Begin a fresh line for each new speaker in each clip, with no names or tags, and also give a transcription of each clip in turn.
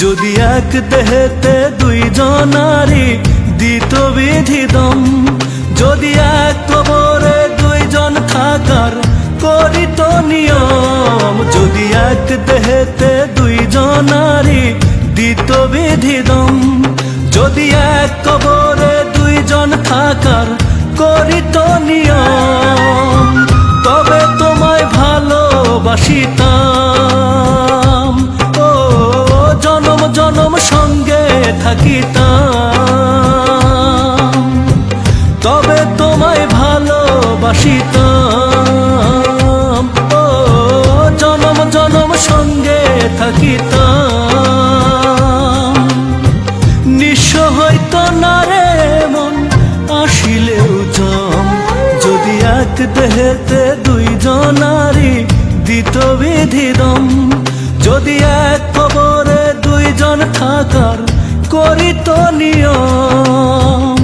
যদি এক দেহেতে দুইজনারি দিত বিধি দম, যদি এক কবরে দুইজন থাকার করিত নিয়ম, যদি এক দেহেতে দুইজনারি দিত বিধি দম, যদি এক কবরে দুইজন থাকার করিত নিয়ম, তবে তোমায় ভালোবাসিতাম, ও জনম জনম সঙ্গে থাকিতাম, তবে তোমায় ভালোবাসিতাম, ও জনম জনম সঙ্গে থাকিতাম। নিঃস্ব হইত না রে মন আসিলেও জম, যদি এক দেহেতে দুইজনারি দিত বিধি দম, যদি এক কবরে দুইজন থাকার করিত নিয়ম।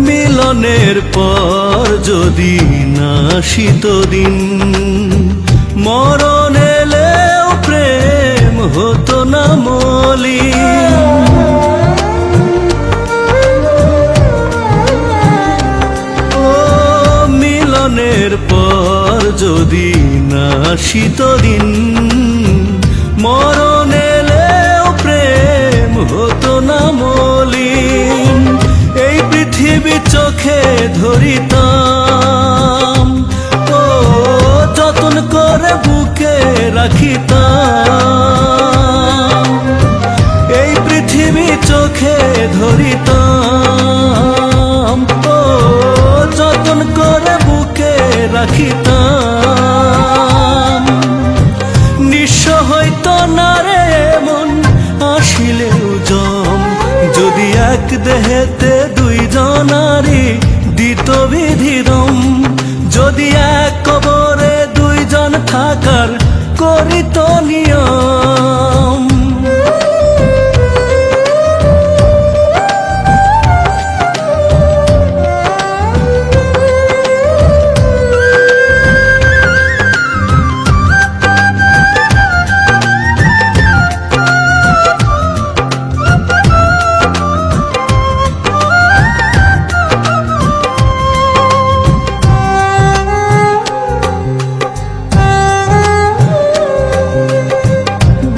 মিলনের পর যদি না আসিত দিন, মরণ এলেও প্রেম হতো না মলিন। ও মিলনের পর যদি না আসিত দিন, মরণ এলেও প্রেম হতো না মলিন। এই পৃথিবী চোখে ধরিতাম, ও যতন করে বুকে রাখিতাম, এই পৃথিবী চোখে ধরিতাম, ও যতন করে বুকে রাখিতাম। নিঃস্ব হইত না রে মন আসিলেও জম, যদি এক দেহেতে দুইজনারি দিত বিধি দম, যদি এক কবরে দুইজন থাকার করিত নিয়ম।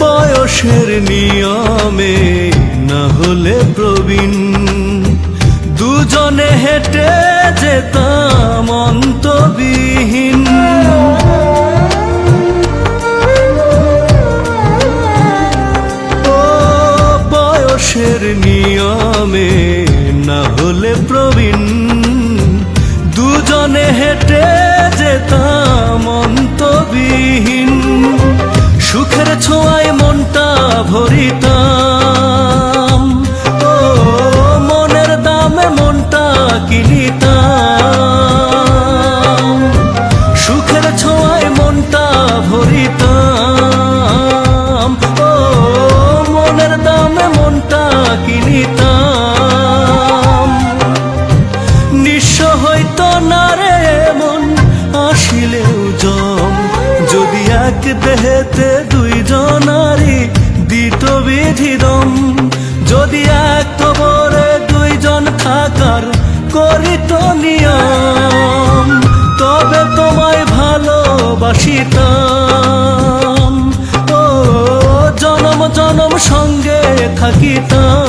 বয়সের নিয়মে না হলে প্রবীণ, দুজনে হেঁটে যেতাম অন্তবিহীন। ও বয়সের নিয়মে না হলে প্রবীণ, দুজনে হেঁটে যেতাম অন্তবিহীন। সুখের ছোঁয়ায় মনটা ভরিতাম, ও মনের দামে মনটা কিনিতাম। সুখের ছোঁয়ায় মনটা ভরিতাম, ও মনের দামে মনটা কিনিতাম। নিঃস্ব হইত না রে মন আসিলেও জম, যদি এক দেহেতে দুইজনারি দিত বিধি দম, যদি এক কবরে দুইজন থাকার করিত নিয়ম, তবে তোমায় ভালোবাসিতাম, ও জনম জনম সঙ্গে থাকিতাম।